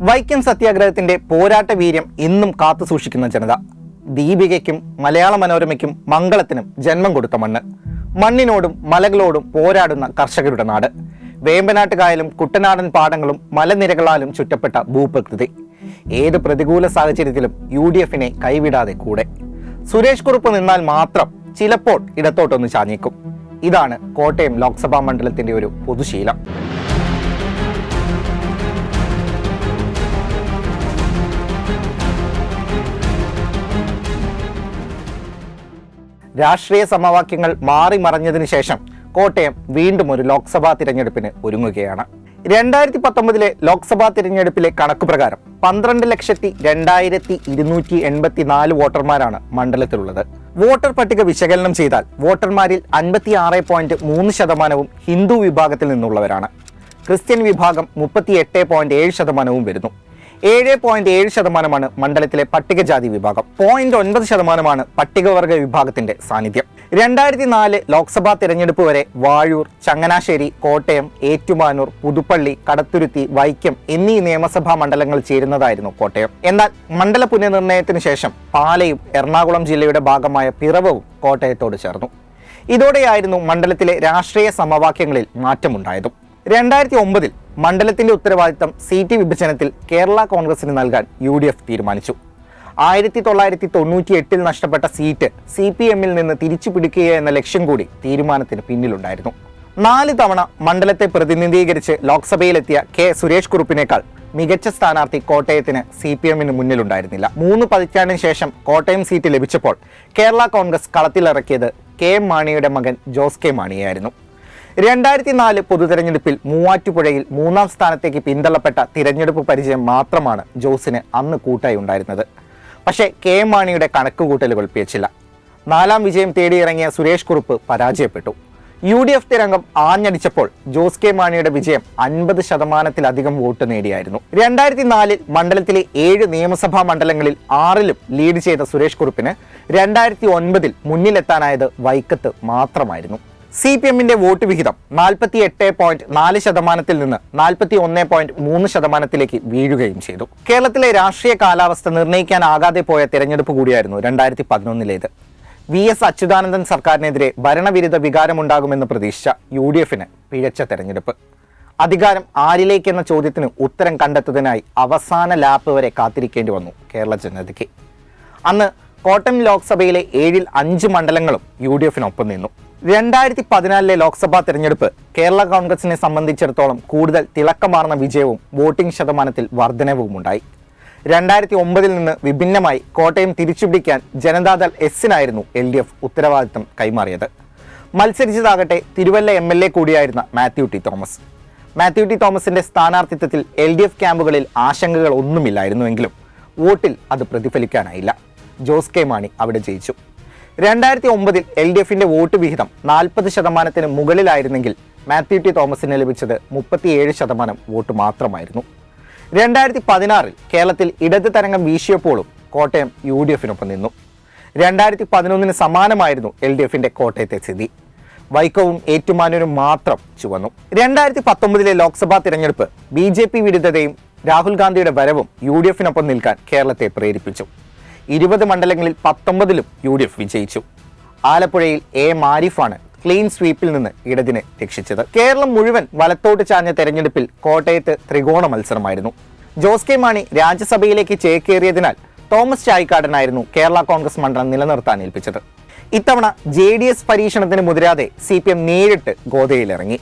വൈക്കം സത്യാഗ്രഹത്തിന്റെ പോരാട്ട വീര്യം ഇന്നും കാത്തു സൂക്ഷിക്കുന്ന ജനത. ദീപികയ്ക്കും മലയാള മനോരമയ്ക്കും മംഗളത്തിനും ജന്മം കൊടുത്ത മണ്ണ്. മണ്ണിനോടും മലകളോടും പോരാടുന്ന കർഷകരുടെ നാട്. വേമ്പനാട്ടുകായലും കുട്ടനാടൻ പാടങ്ങളും മലനിരകളാലും ചുറ്റപ്പെട്ട ഭൂപ്രകൃതി. ഏത് പ്രതികൂല സാഹചര്യത്തിലും UDFനെ കൈവിടാതെ കൂടെ. സുരേഷ് കുറുപ്പ് നിന്നാൽ മാത്രം ചിലപ്പോൾ ഇടത്തോട്ടൊന്ന് ചാഞ്ഞേക്കും. ഇതാണ് കോട്ടയം ലോക്സഭാ മണ്ഡലത്തിന്റെ ഒരു പൊതുശീലം. രാഷ്ട്രീയ സമവാക്യങ്ങൾ മാറി മറഞ്ഞതിനു ശേഷം കോട്ടയം വീണ്ടും ഒരു ലോക്സഭാ തിരഞ്ഞെടുപ്പിന് ഒരുങ്ങുകയാണ്. 2019 ലോക്സഭാ തിരഞ്ഞെടുപ്പിലെ കണക്കുപ്രകാരം 12,02,284 വോട്ടർമാരാണ് മണ്ഡലത്തിലുള്ളത്. വോട്ടർ പട്ടിക വിശകലനം ചെയ്താൽ വോട്ടർമാരിൽ 56.3% ഹിന്ദു വിഭാഗത്തിൽ നിന്നുള്ളവരാണ്. ക്രിസ്ത്യൻ വിഭാഗം 38.7% വരുന്നു. 7.7% മണ്ഡലത്തിലെ പട്ടികജാതി വിഭാഗം. 0.9% പട്ടികവർഗ വിഭാഗത്തിന്റെ സാന്നിധ്യം. 2004 ലോക്സഭാ തിരഞ്ഞെടുപ്പ് വരെ വാഴൂർ, ചങ്ങനാശ്ശേരി, കോട്ടയം, ഏറ്റുമാനൂർ, പുതുപ്പള്ളി, കടത്തുരുത്തി, വൈക്കം എന്നീ നിയമസഭാ മണ്ഡലങ്ങൾ ചേരുന്നതായിരുന്നു കോട്ടയം. എന്നാൽ മണ്ഡല പുനർനിർണയത്തിന് ശേഷം പാലയും എറണാകുളം ജില്ലയുടെ ഭാഗമായ പിറവവും കോട്ടയത്തോട് ചേർന്നു. ഇതോടെയായിരുന്നു മണ്ഡലത്തിലെ രാഷ്ട്രീയ സമവാക്യങ്ങളിൽ മാറ്റമുണ്ടായതും. 2009 മണ്ഡലത്തിന്റെ ഉത്തരവാദിത്തം സീറ്റ് വിഭജനത്തിൽ കേരള കോൺഗ്രസിന് നൽകാൻ UDF തീരുമാനിച്ചു. 1998 നഷ്ടപ്പെട്ട സീറ്റ് CPMൽ നിന്ന് തിരിച്ചു പിടിക്കുക എന്ന ലക്ഷ്യം കൂടി തീരുമാനത്തിന് പിന്നിലുണ്ടായിരുന്നു. 4 തവണ മണ്ഡലത്തെ പ്രതിനിധീകരിച്ച് ലോക്സഭയിലെത്തിയ സുരേഷ് കുറുപ്പിനേക്കാൾ മികച്ച സ്ഥാനാർത്ഥി കോട്ടയത്തിന് CPMന് മുന്നിലുണ്ടായിരുന്നില്ല. 3 പതിറ്റാണ്ടിന് ശേഷം കോട്ടയം സീറ്റ് ലഭിച്ചപ്പോൾ കേരള കോൺഗ്രസ് കളത്തിലിറക്കിയത് KM മാണിയുടെ മകൻ ജോസ് കെ മാണിയായിരുന്നു. 2004 പൊതുതെരഞ്ഞെടുപ്പിൽ മൂവാറ്റുപുഴയിൽ 3ാം സ്ഥാനത്തേക്ക് പിന്തള്ളപ്പെട്ട തിരഞ്ഞെടുപ്പ് പരിചയം മാത്രമാണ് ജോസിന് അന്ന് കൂട്ടായി ഉണ്ടായിരുന്നത്. പക്ഷേ KM മാണിയുടെ കണക്കുകൂട്ടലുകൾ പിഴച്ചില്ല. 4ാം വിജയം തേടിയിറങ്ങിയ സുരേഷ് കുറുപ്പ് പരാജയപ്പെട്ടു. UDF തിരംഗം ആഞ്ഞടിച്ചപ്പോൾ ജോസ് കെ മാണിയുടെ വിജയം 50%-ലധികം വോട്ട് നേടിയായിരുന്നു. 2004 മണ്ഡലത്തിലെ 7 നിയമസഭാ മണ്ഡലങ്ങളിൽ 6ലും ലീഡ് ചെയ്ത സുരേഷ് കുറുപ്പിന് 2009 മുന്നിലെത്താനായത് വൈക്കത്ത് മാത്രമായിരുന്നു. CPMന്റെ വോട്ട് വിഹിതം 48.4%-ൽ നിന്ന് 41.3%-ലേക്ക് വീഴുകയും ചെയ്തു. കേരളത്തിലെ രാഷ്ട്രീയ കാലാവസ്ഥ നിർണ്ണയിക്കാനാകാതെ പോയ തെരഞ്ഞെടുപ്പ് കൂടിയായിരുന്നു 2011 VS അച്യുതാനന്ദൻ സർക്കാരിനെതിരെ ഭരണവിരുദ്ധ വികാരമുണ്ടാകുമെന്ന് പ്രതീക്ഷിച്ച UDFന് പിഴച്ച തെരഞ്ഞെടുപ്പ്. അധികാരം ആരിലേക്കെന്ന ചോദ്യത്തിന് ഉത്തരം കണ്ടെത്തുന്നതിനായി അവസാന ലാപ്പ് വരെ കാത്തിരിക്കേണ്ടി വന്നു കേരള ജനതയ്ക്ക്. അന്ന് കോട്ടയം ലോക്സഭയിലെ 7ൽ 5 മണ്ഡലങ്ങളും UDFനൊപ്പം നിന്നു. 2014 ലോക്സഭാ തെരഞ്ഞെടുപ്പ് കേരള കോൺഗ്രസിനെ സംബന്ധിച്ചിടത്തോളം കൂടുതൽ തിളക്കമാർന്ന വിജയവും വോട്ടിംഗ് ശതമാനത്തിൽ വർധനവും ഉണ്ടായി. 2009 നിന്ന് വിഭിന്നമായി കോട്ടയം തിരിച്ചുപിടിക്കാൻ ജനതാദൾ എസിനായിരുന്നു LDF ഉത്തരവാദിത്തം കൈമാറിയത്. മത്സരിച്ചതാകട്ടെ തിരുവല്ല MLA കൂടിയായിരുന്ന മാത്യു ടി തോമസ്. മാത്യു ടി തോമസിന്റെ സ്ഥാനാർത്ഥിത്വത്തിൽ LDF ക്യാമ്പുകളിൽ ആശങ്കകൾ ഒന്നുമില്ലായിരുന്നുവെങ്കിലും വോട്ടിൽ അത് പ്രതിഫലിക്കാനായില്ല. ജോസ് കെ മാണി അവിടെ ജയിച്ചു. 2009 LDFന്റെ വോട്ട് വിഹിതം 40%-ന് മുകളിലായിരുന്നെങ്കിൽ മാത്യു ടി തോമസിന് ലഭിച്ചത് 37% വോട്ട് മാത്രമായിരുന്നു. 2016 കേരളത്തിൽ ഇടത് തരംഗം വീശിയപ്പോഴും കോട്ടയം UDFനൊപ്പം നിന്നു. 2011 സമാനമായിരുന്നു LDFന്റെ കോട്ടയത്തെ സ്ഥിതി. വൈക്കവും ഏറ്റുമാനൂരും മാത്രം ചുവന്നു. 2019 ലോക്സഭാ തിരഞ്ഞെടുപ്പ് BJP വിരുദ്ധതയും രാഹുൽ ഗാന്ധിയുടെ വരവും UDFനൊപ്പം നിൽക്കാൻ കേരളത്തെ പ്രേരിപ്പിച്ചു. 20 മണ്ഡലങ്ങളിൽ 19ലും UDF വിജയിച്ചു. ആലപ്പുഴയിൽ മാരിഫാണ് ക്ലീൻ സ്വീപ്പിൽ നിന്ന് ഇടതിനെ രക്ഷിച്ചത്. കേരളം മുഴുവൻ വലത്തോട്ട് ചാഞ്ഞ തെരഞ്ഞെടുപ്പിൽ കോട്ടയത്ത് ത്രികോണ മത്സരമായിരുന്നു. ജോസ് കെ മാണി രാജ്യസഭയിലേക്ക് ചേക്കേറിയതിനാൽ തോമസ് ചാഴിക്കാടനായിരുന്നു കേരള കോൺഗ്രസ് മണ്ഡലം നിലനിർത്താൻ ഏൽപ്പിച്ചത്. ഇത്തവണ JDS പരീക്ഷണത്തിന് മുതിരാതെ CPM നേരിട്ട് ഗോദയിലിറങ്ങി.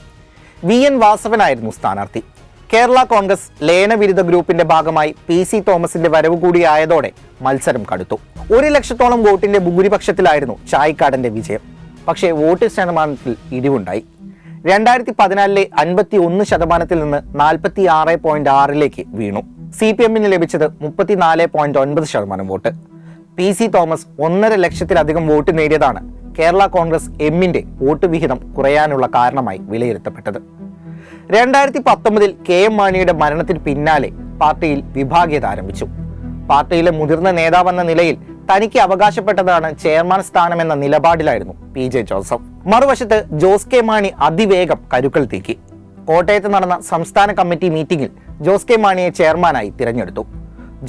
VN വാസവനായിരുന്നു സ്ഥാനാർത്ഥി. കേരള കോൺഗ്രസ് ലയനവിരുദ്ധ ഗ്രൂപ്പിന്റെ ഭാഗമായി PC തോമസിന്റെ വരവ് കൂടിയായതോടെ മത്സരം കടുത്തു. 1 ലക്ഷത്തോളം വോട്ടിന്റെ ഭൂരിപക്ഷത്തിലായിരുന്നു ചാഴിക്കാടന്റെ വിജയം. പക്ഷേ വോട്ട് ശതമാനത്തിൽ ഇടിവുണ്ടായി. 2014 51%-ൽ നിന്ന് 46.6-ലേക്ക് വീണു. CPMന് ലഭിച്ചത് 34.9% വോട്ട്. PC തോമസ് 1.5 ലക്ഷത്തിലധികം വോട്ട് നേടിയതാണ് കേരള കോൺഗ്രസ് എമ്മിന്റെ വോട്ട് വിഹിതം കുറയാനുള്ള കാരണമായി വിലയിരുത്തപ്പെട്ടത്. 2019 KM മാണിയുടെ മരണത്തിന് പിന്നാലെ പാർട്ടിയിൽ വിഭാഗീയത ആരംഭിച്ചു. പാർട്ടിയിലെ മുതിർന്ന നേതാവെന്ന നിലയിൽ തനിക്ക് അവകാശപ്പെട്ടതാണ് ചെയർമാൻ സ്ഥാനമെന്ന നിലപാടിലായിരുന്നു PJ ജോസഫ്. മറുവശത്ത് ജോസ് കെ മാണി അതിവേഗം കരുക്കൾ തീക്കി. കോട്ടയത്ത് നടന്ന സംസ്ഥാന കമ്മിറ്റി മീറ്റിംഗിൽ ജോസ് കെ മാണിയെ ചെയർമാനായി തിരഞ്ഞെടുത്തു.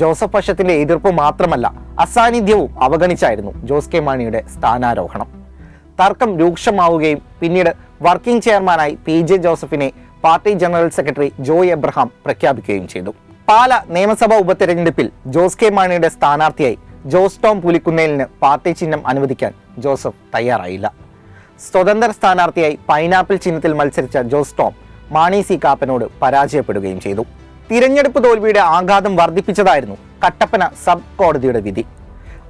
ജോസഫ് പക്ഷത്തിന്റെ എതിർപ്പ് മാത്രമല്ല, അസാന്നിധ്യവും അവഗണിച്ചായിരുന്നു ജോസ് കെ മാണിയുടെ സ്ഥാനാരോഹണം. തർക്കം രൂക്ഷമാവുകയും പിന്നീട് വർക്കിംഗ് ചെയർമാനായി PJ ജോസഫിനെ party general secretary Joy Abraham പ്രഖ്യാപിക്കുകയും ചെയ്തു. പാല നിയമസഭാ ഉപതെരഞ്ഞെടുപ്പിൽ ജോസ് കെ മാണിയുടെ സ്ഥാനാർത്ഥിയായി ജോസ് ടോം പുലിക്കുന്നേലിന് പാർട്ടി ചിഹ്നം അനുവദിക്കാൻ ജോസഫ് തയ്യാറായില്ല. സ്വതന്ത്ര സ്ഥാനാർത്ഥിയായി പൈനാപ്പിൾ ചിഹ്നത്തിൽ മത്സരിച്ച ജോസ് ടോം മാണി സി കാപ്പനോട് പരാജയപ്പെടുകയും ചെയ്തു. തിരഞ്ഞെടുപ്പ് തോൽവിയുടെ ആഘാതം വർദ്ധിപ്പിച്ചതായിരുന്നു കട്ടപ്പന സബ് കോടതിയുടെ വിധി.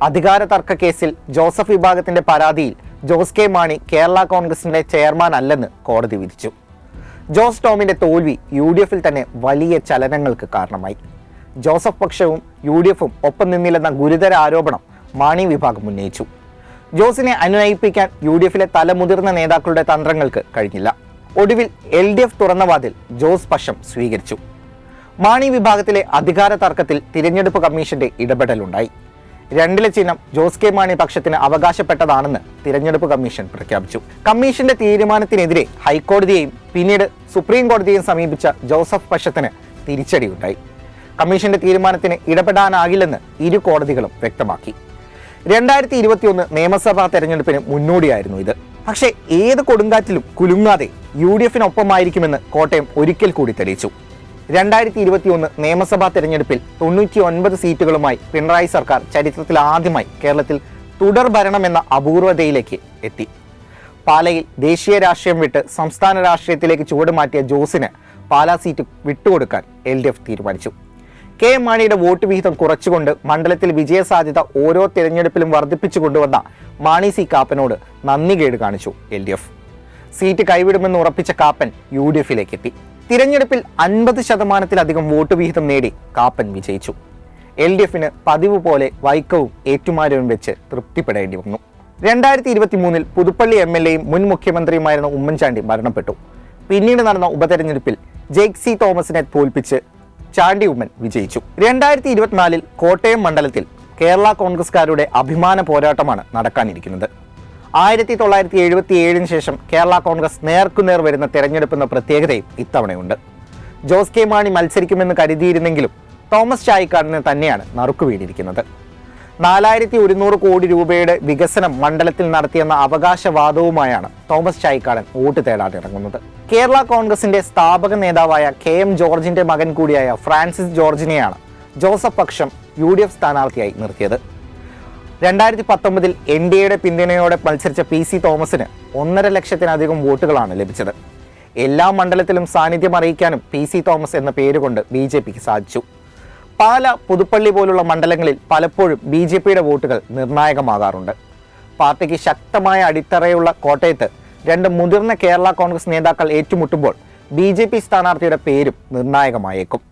അധികാര തർക്ക കേസിൽ ജോസഫ് വിഭാഗത്തിന്റെ പരാതിയിൽ ജോസ് കെ മാണി കേരള കോൺഗ്രസിന്റെ ചെയർമാൻ അല്ലെന്ന് കോടതി വിധിച്ചു. ജോസ് ടോമിന്റെ തോൽവി UDFിൽ തന്നെ വലിയ ചലനങ്ങൾക്ക് കാരണമായി. ജോസഫ് പക്ഷവും UDFും ഒപ്പം നിന്നില്ലെന്ന ഗുരുതര ആരോപണം മാണി വിഭാഗം ഉന്നയിച്ചു. ജോസിനെ അനുനയിപ്പിക്കാൻ UDFിലെ തലമുതിർന്ന നേതാക്കളുടെ തന്ത്രങ്ങൾക്ക് കഴിഞ്ഞില്ല. ഒടുവിൽ LDF തുറന്ന വാതിൽ ജോസ് പക്ഷം സ്വീകരിച്ചു. മാണി വിഭാഗത്തിലെ അധികാര തർക്കത്തിൽ തിരഞ്ഞെടുപ്പ് കമ്മീഷന്റെ ഇടപെടലുണ്ടായി. 2 ചിഹ്നം ജോസ് കെ മാണി പക്ഷത്തിന് അവകാശപ്പെട്ടതാണെന്ന് തിരഞ്ഞെടുപ്പ് കമ്മീഷൻ പ്രഖ്യാപിച്ചു. കമ്മീഷന്റെ തീരുമാനത്തിനെതിരെ ഹൈക്കോടതിയെയും പിന്നീട് സുപ്രീം കോടതിയെയും സമീപിച്ച ജോസഫ് പക്ഷത്തിന് തിരിച്ചടിയുണ്ടായി. കമ്മീഷന്റെ തീരുമാനത്തിന് ഇടപെടാനാകില്ലെന്ന് ഇരു കോടതികളും വ്യക്തമാക്കി. 2021 നിയമസഭാ തെരഞ്ഞെടുപ്പിന് മുന്നോടിയായിരുന്നു ഇത്. പക്ഷേ ഏത് കൊടുങ്കാറ്റിലും കുലുങ്ങാതെ UDFിനൊപ്പമായിരിക്കുമെന്ന് കോട്ടയം ഒരിക്കൽ കൂടി തെളിയിച്ചു. 2021 നിയമസഭാ തെരഞ്ഞെടുപ്പിൽ 99 സീറ്റുകളുമായി പിണറായി സർക്കാർ ചരിത്രത്തിൽ ആദ്യമായി കേരളത്തിൽ തുടർ ഭരണമെന്ന അപൂർവതയിലേക്ക് എത്തി. പാലയിൽ ദേശീയ രാഷ്ട്രീയം വിട്ട് സംസ്ഥാന രാഷ്ട്രീയത്തിലേക്ക് ചുവടുമാറ്റിയ ജോസിന് പാലാ സീറ്റ് വിട്ടുകൊടുക്കാൻ LDF തീരുമാനിച്ചു. KM മാണിയുടെ വോട്ട് വിഹിതം കുറച്ചുകൊണ്ട് മണ്ഡലത്തിൽ വിജയസാധ്യത ഓരോ തിരഞ്ഞെടുപ്പിലും വർദ്ധിപ്പിച്ചു കൊണ്ടുവന്ന മാണി സി കാപ്പനോട് നന്ദികേട് കാണിച്ചു LDF. സീറ്റ് കൈവിടുമെന്ന് ഉറപ്പിച്ച കാപ്പൻ UDFിലേക്ക് എത്തി. തിരഞ്ഞെടുപ്പിൽ 50% വോട്ട് വിഹിതം നേടി കാപ്പൻ വിജയിച്ചു. LDFിന് പതിവ് പോലെ വൈക്കവും ഏറ്റുമാനവും വെച്ച് തൃപ്തിപ്പെടേണ്ടി വന്നു. 2023 പുതുപ്പള്ളി MLAയും മുൻ മുഖ്യമന്ത്രിയുമായിരുന്ന ഉമ്മൻചാണ്ടി മരണപ്പെട്ടു. പിന്നീട് നടന്ന ഉപതെരഞ്ഞെടുപ്പിൽ ജേക്ക് സി തോമസിനെ തോൽപ്പിച്ച് ചാണ്ടി ഉമ്മൻ വിജയിച്ചു. 2024 കോട്ടയം മണ്ഡലത്തിൽ കേരള കോൺഗ്രസ്കാരുടെ അഭിമാന പോരാട്ടമാണ് നടക്കാനിരിക്കുന്നത്. 1977 ശേഷം കേരള കോൺഗ്രസ് നേർക്കുനേർ വരുന്ന തെരഞ്ഞെടുപ്പെന്ന പ്രത്യേകതയും ഇത്തവണയുണ്ട്. ജോസ് കെ മാണി മത്സരിക്കുമെന്ന് കരുതിയിരുന്നെങ്കിലും തോമസ് ചാഴിക്കാടന് തന്നെയാണ് നറുക്കു വീണിരിക്കുന്നത്. 4100 കോടി രൂപയുടെ വികസനം മണ്ഡലത്തിൽ നടത്തിയെന്ന അവകാശവാദവുമായാണ് തോമസ് ചാഴിക്കാടൻ വോട്ട് തേടാനിറങ്ങുന്നത്. കേരള കോൺഗ്രസിന്റെ സ്ഥാപക നേതാവായ KM ജോർജിന്റെ മകൻ കൂടിയായ ഫ്രാൻസിസ് ജോർജിനെയാണ് ജോസഫ് പക്ഷം UDF സ്ഥാനാർത്ഥിയായി നിർത്തിയത്. 2019 NDAയുടെ പിന്തുണയോടെ മത്സരിച്ച PC തോമസിന് 1.5 ലക്ഷത്തിലധികം വോട്ടുകളാണ് ലഭിച്ചത്. എല്ലാ മണ്ഡലത്തിലും സാന്നിധ്യം അറിയിക്കാനും PC തോമസ് എന്ന പേരുകൊണ്ട് BJPക്ക് സാധിച്ചു. പാല, പുതുപ്പള്ളി പോലുള്ള മണ്ഡലങ്ങളിൽ പലപ്പോഴും BJPയുടെ വോട്ടുകൾ നിർണായകമാകാറുണ്ട്. പാർട്ടിക്ക് ശക്തമായ അടിത്തറയുള്ള കോട്ടയത്ത് 2 മുതിർന്ന കേരള കോൺഗ്രസ് നേതാക്കൾ ഏറ്റുമുട്ടുമ്പോൾ BJP സ്ഥാനാർത്ഥിയുടെ പേരും നിർണായകമായേക്കും.